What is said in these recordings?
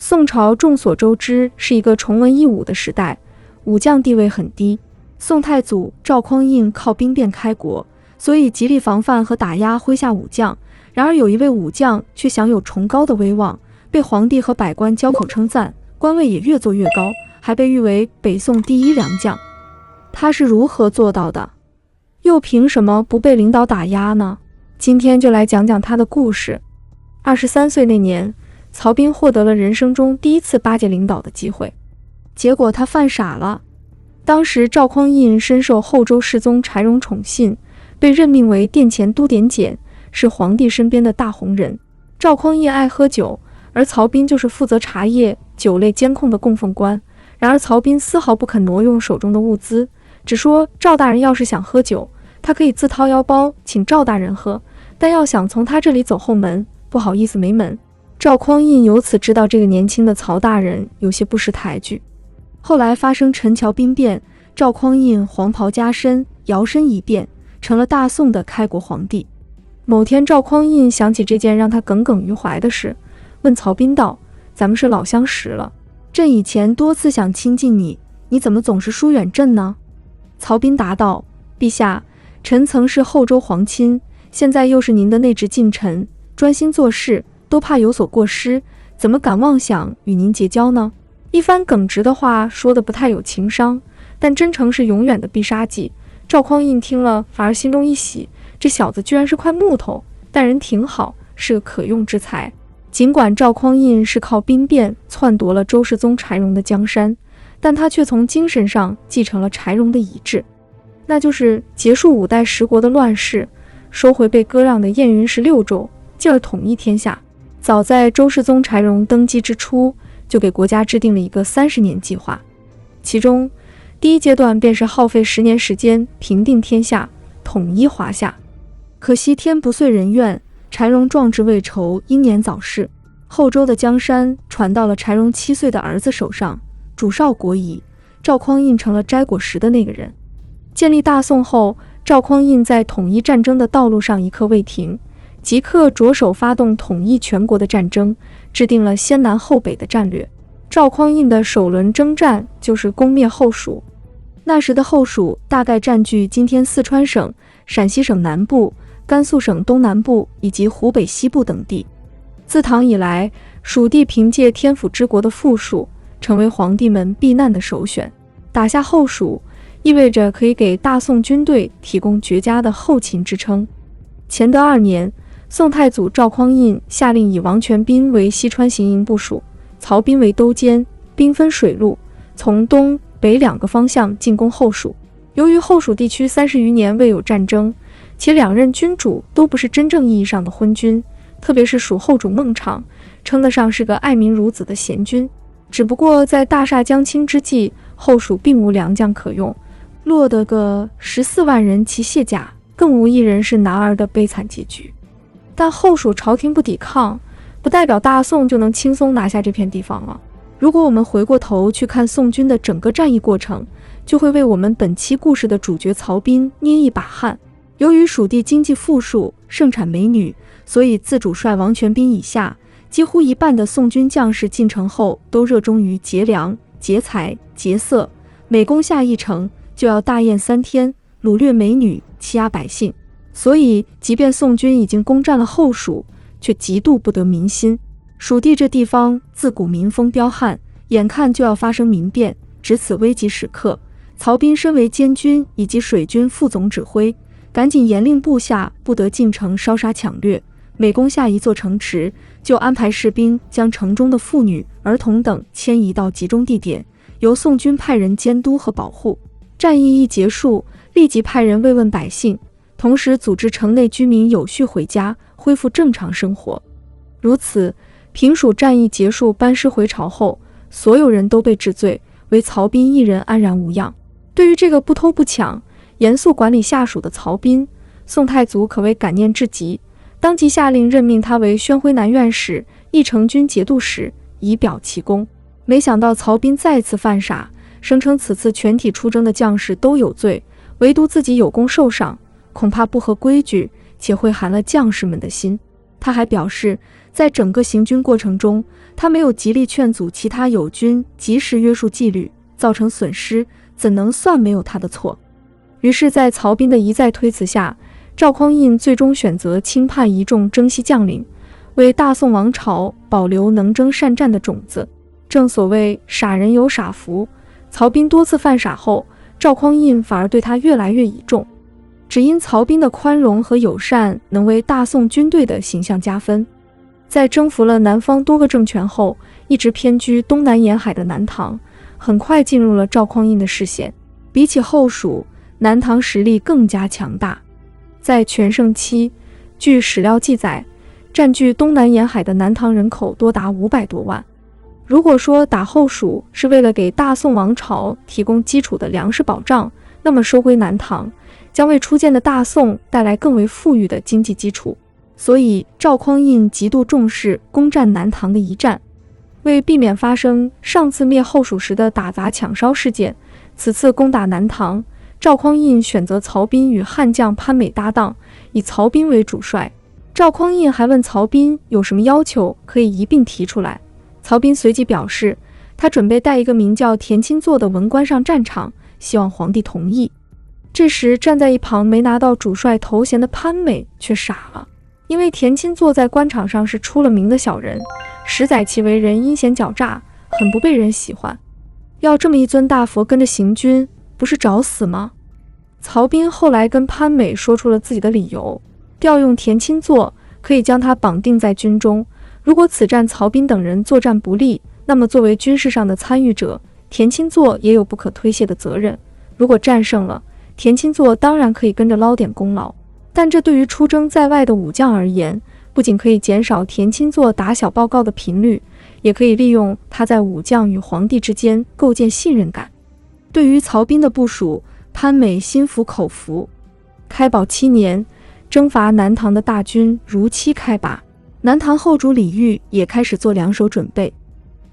宋朝众所周知是一个崇文抑武的时代，武将地位很低。宋太祖赵匡胤靠兵变开国，所以极力防范和打压麾下武将。然而有一位武将却享有崇高的威望，被皇帝和百官交口称赞，官位也越做越高，还被誉为北宋第一良将。他是如何做到的？又凭什么不被领导打压呢？今天就来讲讲他的故事。23岁那年，曹彬获得了人生中第一次巴结领导的机会，结果他犯傻了。当时赵匡胤深受后周世宗柴荣宠信，被任命为殿前都点检，是皇帝身边的大红人。赵匡胤爱喝酒，而曹彬就是负责茶叶、酒类监控的供奉官。然而曹彬丝毫不肯挪用手中的物资，只说赵大人要是想喝酒，他可以自掏腰包请赵大人喝，但要想从他这里走后门，不好意思没门。赵匡胤由此知道这个年轻的曹大人有些不识抬举。后来发生陈桥兵变，赵匡胤黄袍加身，摇身一变成了大宋的开国皇帝。某天赵匡胤想起这件让他耿耿于怀的事，问曹彬道：咱们是老相识了，朕以前多次想亲近你，你怎么总是疏远朕呢？曹彬答道：陛下，臣曾是后周皇亲，现在又是您的内侄近臣，专心做事，都怕有所过失，怎么敢妄想与您结交呢？一番耿直的话说得不太有情商，但真诚是永远的必杀技。赵匡胤听了反而心中一喜，这小子居然是块木头，但人挺好，是个可用之才。尽管赵匡胤是靠兵变篡夺了周世宗柴荣的江山，但他却从精神上继承了柴荣的遗志，那就是结束5代10国的乱世，收回被割让的燕云16州，进而统一天下。早在周世宗柴荣登基之初，就给国家制定了一个30年计划，其中第一阶段便是耗费10年时间平定天下，统一华夏。可惜天不遂人愿，柴荣壮志未酬，英年早逝。后周的江山传到了柴荣7岁的儿子手上，主少国矣。赵匡胤成了摘果实的那个人。建立大宋后，赵匡胤在统一战争的道路上一刻未停，即刻着手发动统一全国的战争，制定了先南后北的战略。赵匡胤的首轮征战就是攻灭后蜀。那时的后蜀大概占据今天四川省、陕西省南部、甘肃省东南部以及湖北西部等地。自唐以来，蜀地凭借天府之国的富庶，成为皇帝们避难的首选。打下后蜀，意味着可以给大宋军队提供绝佳的后勤支撑。乾德2年，宋太祖赵匡胤下令以王全斌为西川行营部署，曹彬为都监，兵分水路，从东北2个方向进攻后蜀。由于后蜀地区30余年未有战争，且2任君主都不是真正意义上的昏君，特别是蜀后主孟昶，称得上是个爱民如子的贤君。只不过在大厦将倾之际，后蜀并无良将可用，落得个14万人齐卸甲，更无一人是男儿的悲惨结局。但后蜀朝廷不抵抗，不代表大宋就能轻松拿下这片地方了。如果我们回过头去看宋军的整个战役过程，就会为我们本期故事的主角曹彬捏一把汗。由于蜀地经济富庶，盛产美女，所以自主帅王全斌以下，几乎一半的宋军将士进城后都热衷于劫粮、劫财、劫色，每攻下一城就要大宴3天，掳掠美女，欺压百姓。所以即便宋军已经攻占了后蜀，却极度不得民心。蜀地这地方自古民风彪悍，眼看就要发生民变，值此危急时刻，曹彬身为监军以及水军副总指挥，赶紧严令部下不得进城烧杀抢掠，每攻下一座城池，就安排士兵将城中的妇女、儿童等迁移到集中地点，由宋军派人监督和保护。战役一结束，立即派人慰问百姓，同时组织城内居民有序回家，恢复正常生活。如此，平蜀战役结束，班师回朝后，所有人都被治罪，唯曹彬一人安然无恙。对于这个不偷不抢、严肃管理下属的曹彬，宋太祖可谓感念至极，当即下令任命他为宣徽南院使、义成军节度使，以表其功。没想到曹彬再次犯傻，声称此次全体出征的将士都有罪，唯独自己有功受赏，恐怕不合规矩，且会寒了将士们的心。他还表示在整个行军过程中，他没有极力劝阻其他友军及时约束纪律，造成损失，怎能算没有他的错？于是，在曹彬的一再推辞下，赵匡胤最终选择轻判一众征西将领，为大宋王朝保留能征善战的种子。正所谓傻人有傻福，曹彬多次犯傻后，赵匡胤反而对他越来越倚重。只因曹彬的宽容和友善能为大宋军队的形象加分。在征服了南方多个政权后，一直偏居东南沿海的南唐很快进入了赵匡胤的视线。比起后蜀，南唐实力更加强大。在全盛期，据史料记载，占据东南沿海的南唐人口多达500多万。如果说打后蜀是为了给大宋王朝提供基础的粮食保障，那么收归南唐将为初建的大宋带来更为富裕的经济基础。所以赵匡胤极度重视攻占南唐的一战。为避免发生上次灭后蜀时的打砸抢烧事件，此次攻打南唐，赵匡胤选择曹彬与悍将潘美搭档，以曹彬为主帅。赵匡胤还问曹彬有什么要求可以一并提出来，曹彬随即表示，他准备带一个名叫田钦作的文官上战场，希望皇帝同意。这时站在一旁没拿到主帅头衔的潘美却傻了，因为田钦作在官场上是出了名的小人，实载其为人阴险狡诈，很不被人喜欢。要这么一尊大佛跟着行军，不是找死吗？曹彬后来跟潘美说出了自己的理由，调用田钦作可以将他绑定在军中，如果此战曹彬等人作战不利，那么作为军事上的参与者，田钦作也有不可推卸的责任。如果战胜了，田钦作当然可以跟着捞点功劳，但这对于出征在外的武将而言，不仅可以减少田钦作打小报告的频率，也可以利用他在武将与皇帝之间构建信任感。对于曹彬的部署，潘美心服口服。开宝7年，征伐南唐的大军如期开拔，南唐后主李煜也开始做两手准备。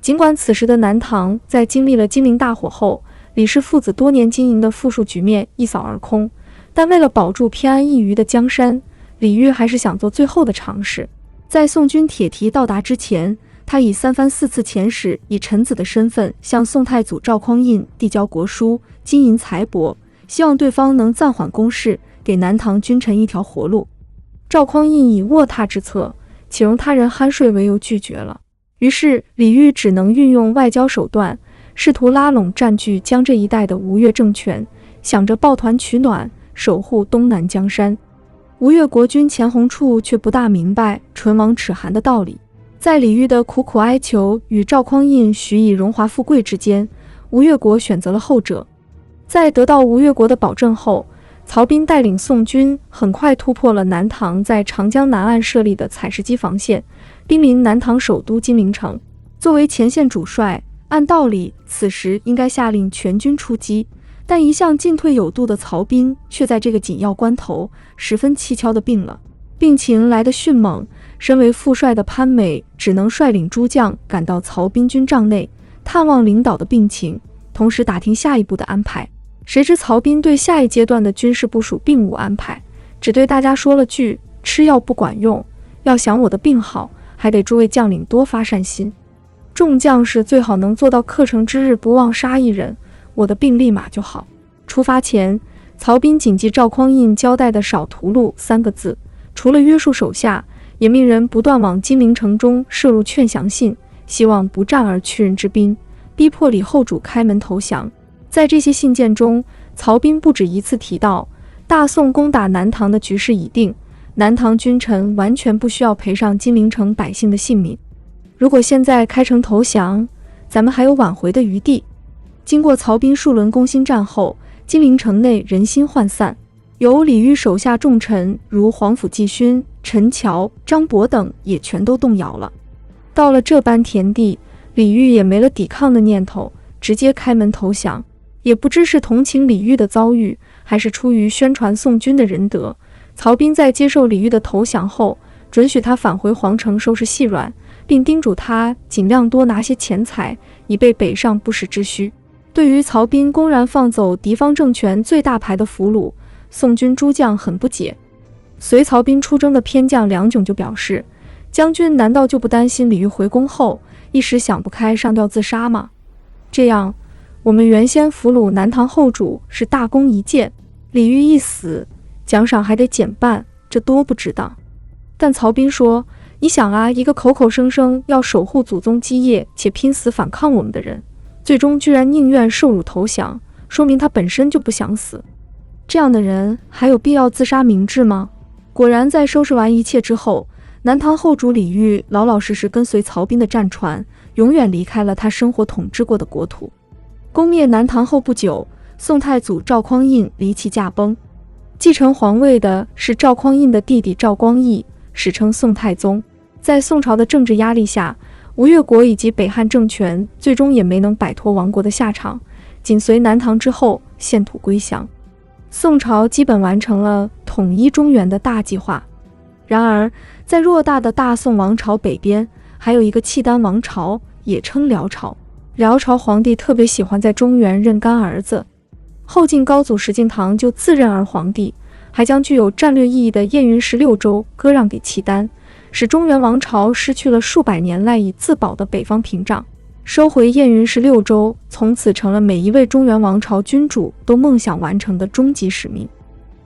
尽管此时的南唐在经历了金陵大火后，李氏父子多年经营的富庶局面一扫而空，但为了保住偏安一隅的江山，李煜还是想做最后的尝试。在宋军铁蹄到达之前，他以3番4次遣使，以臣子的身份向宋太祖赵匡胤递交国书，金银财帛，希望对方能暂缓攻势，给南唐君臣一条活路。赵匡胤以卧榻之策，岂容他人酣睡为由拒绝了。于是李煜只能运用外交手段，试图拉拢占据江浙一带的吴越政权，想着抱团取暖，守护东南江山。吴越国君钱弘处却不大明白唇亡齿寒的道理，在李煜的苦苦哀求与赵匡胤许以荣华富贵之间，吴越国选择了后者。在得到吴越国的保证后，曹彬带领宋军很快突破了南唐在长江南岸设立的采石矶防线，兵临南唐首都金陵城。作为前线主帅，按道理此时应该下令全军出击，但一向进退有度的曹彬却在这个紧要关头十分蹊跷地病了。病情来得迅猛，身为副帅的潘美只能率领诸将赶到曹彬军帐内，探望领导的病情，同时打听下一步的安排。谁知曹彬对下一阶段的军事部署并无安排，只对大家说了句：吃药不管用，要想我的病好，还得诸位将领多发善心。众将士最好能做到克成之日不忘杀一人，我的病立马就好。出发前，曹彬谨记赵匡胤交代的少屠戮3个字，除了约束手下，也命人不断往金陵城中射入劝降信，希望不战而屈人之兵，逼迫李后主开门投降。在这些信件中，曹彬不止一次提到，大宋攻打南唐的局势已定，南唐君臣完全不需要赔上金陵城百姓的性命。如果现在开城投降，咱们还有挽回的余地。经过曹彬数轮攻心战后，金陵城内人心涣散，由李煜手下重臣如皇甫继勋、陈桥、张伯等也全都动摇了。到了这般田地，李煜也没了抵抗的念头，直接开门投降。也不知是同情李煜的遭遇，还是出于宣传宋军的仁德，曹彬在接受李煜的投降后，准许他返回皇城收拾细软，并叮嘱他尽量多拿些钱财，以备北上不时之需。对于曹彬公然放走敌方政权最大牌的俘虏，宋军诸将很不解。随曹彬出征的偏将梁炯就表示，将军难道就不担心李煜回宫后一时想不开上吊自杀吗？这样，我们原先俘虏南唐后主是大功一件，李煜一死，奖赏还得减半，这多不值当。但曹彬说，你想啊，一个口口声声要守护祖宗基业且拼死反抗我们的人，最终居然宁愿受辱投降，说明他本身就不想死。这样的人还有必要自杀明志吗？果然，在收拾完一切之后，南唐后主李煜老老实实跟随曹彬的战船，永远离开了他生活统治过的国土。攻灭南唐后不久，宋太祖赵匡胤离奇驾崩，继承皇位的是赵匡胤的弟弟赵光义，史称宋太宗。在宋朝的政治压力下，吴越国以及北汉政权最终也没能摆脱亡国的下场，紧随南唐之后献土归降。宋朝基本完成了统一中原的大计划。然而，在偌大的大宋王朝北边，还有一个契丹王朝，也称辽朝。辽朝皇帝特别喜欢在中原认干儿子，后晋高祖石敬瑭就自认儿皇帝，还将具有战略意义的燕云16州割让给契丹，使中原王朝失去了数百年赖以自保的北方屏障。收回燕云16州，从此成了每一位中原王朝君主都梦想完成的终极使命。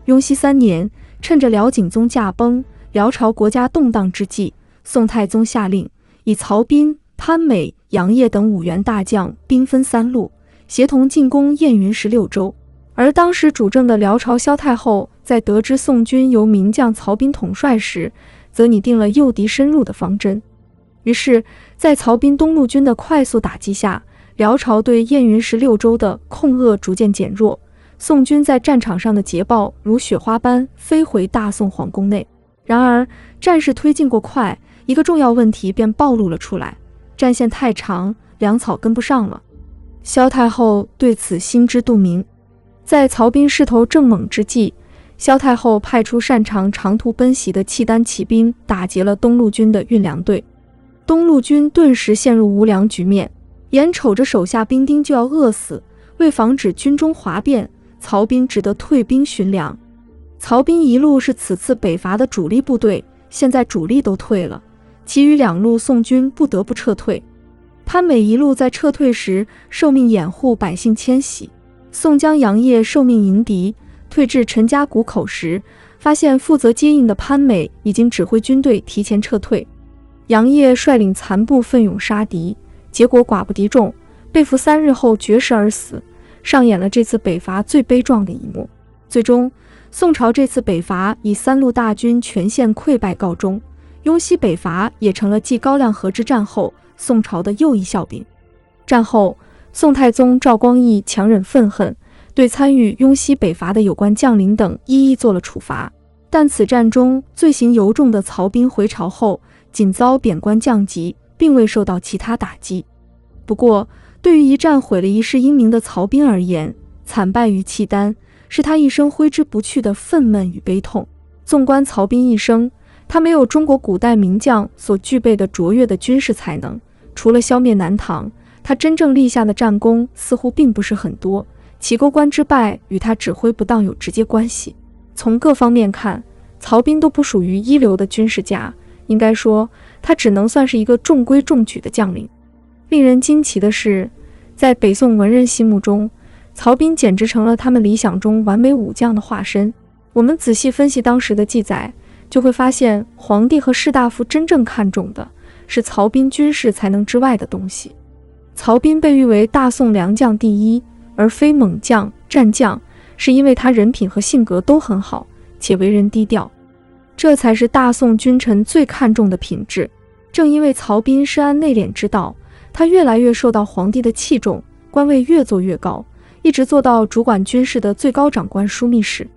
雍熙3年，趁着辽景宗驾崩，辽朝国家动荡之际，宋太宗下令以曹彬、潘美、杨业等5员大将兵分3路，协同进攻燕云16州。而当时主政的辽朝萧太后在得知宋军由名将曹彬统帅时，则拟定了诱敌深入的方针。于是，在曹彬东路军的快速打击下，辽朝对燕云16州的控扼逐渐减弱，宋军在战场上的捷报如雪花般飞回大宋皇宫内。然而，战事推进过快，一个重要问题便暴露了出来：战线太长，粮草跟不上了。萧太后对此心知肚明，在曹彬势头正猛之际，萧太后派出擅长长途奔袭的契丹骑兵，打劫了东路军的运粮队。东路军顿时陷入无粮局面，眼瞅着手下兵丁就要饿死，为防止军中哗变，曹彬只得退兵寻粮。曹彬一路是此次北伐的主力部队，现在主力都退了，其余2路宋军不得不撤退。潘美一路在撤退时受命掩护百姓迁徙，宋江、杨业受命迎敌，退至陈家谷口时，发现负责接应的潘美已经指挥军队提前撤退。杨业率领残部奋勇杀敌，结果寡不敌众，被俘3日后绝食而死，上演了这次北伐最悲壮的一幕。最终，宋朝这次北伐以3路大军全线溃败告终，雍熙北伐也成了继高亮河之战后宋朝的又一笑柄。战后，宋太宗赵光义强忍愤恨，对参与雍熙北伐的有关将领等一一做了处罚。但此战中罪行尤重的曹彬回朝后，仅遭贬官降级，并未受到其他打击。不过，对于一战毁了一世英名的曹彬而言，惨败于契丹是他一生挥之不去的愤懑与悲痛。纵观曹彬一生，他没有中国古代名将所具备的卓越的军事才能，除了消灭南唐，他真正立下的战功似乎并不是很多。齐沟关之败与他指挥不当有直接关系。从各方面看，曹彬都不属于一流的军事家，应该说他只能算是一个中规中矩的将领。令人惊奇的是，在北宋文人心目中，曹彬简直成了他们理想中完美武将的化身。我们仔细分析当时的记载，就会发现皇帝和士大夫真正看重的是曹彬军事才能之外的东西。曹彬被誉为大宋良将第一，而非猛将、战将，是因为他人品和性格都很好，且为人低调。这才是大宋君臣最看重的品质。正因为曹彬深谙内敛之道，他越来越受到皇帝的器重，官位越做越高，一直做到主管军事的最高长官枢密使。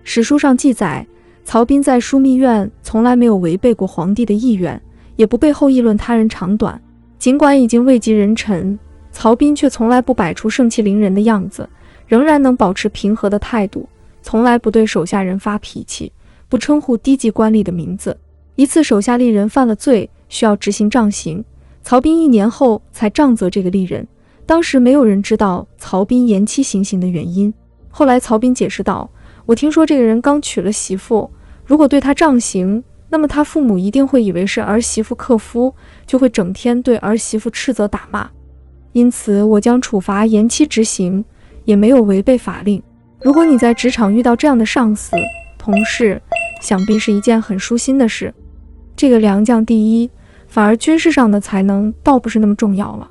史书上记载，曹彬在枢密院从来没有违背过皇帝的意愿，也不背后议论他人长短。尽管已经位极人臣，曹彬却从来不摆出盛气凌人的样子，仍然能保持平和的态度，从来不对手下人发脾气，不称呼低级官吏的名字。一次手下吏人犯了罪，需要执行杖刑，曹彬1年后才杖责这个吏人。当时没有人知道曹彬延期行刑的原因。后来曹彬解释道，我听说这个人刚娶了媳妇，如果对他杖刑，那那么他父母一定会以为是儿媳妇克夫，就会整天对儿媳妇斥责打骂。因此我将处罚延期执行，也没有违背法令。如果你在职场遇到这样的上司、同事，想必是一件很舒心的事。这个良将第一，反而军事上的才能倒不是那么重要了。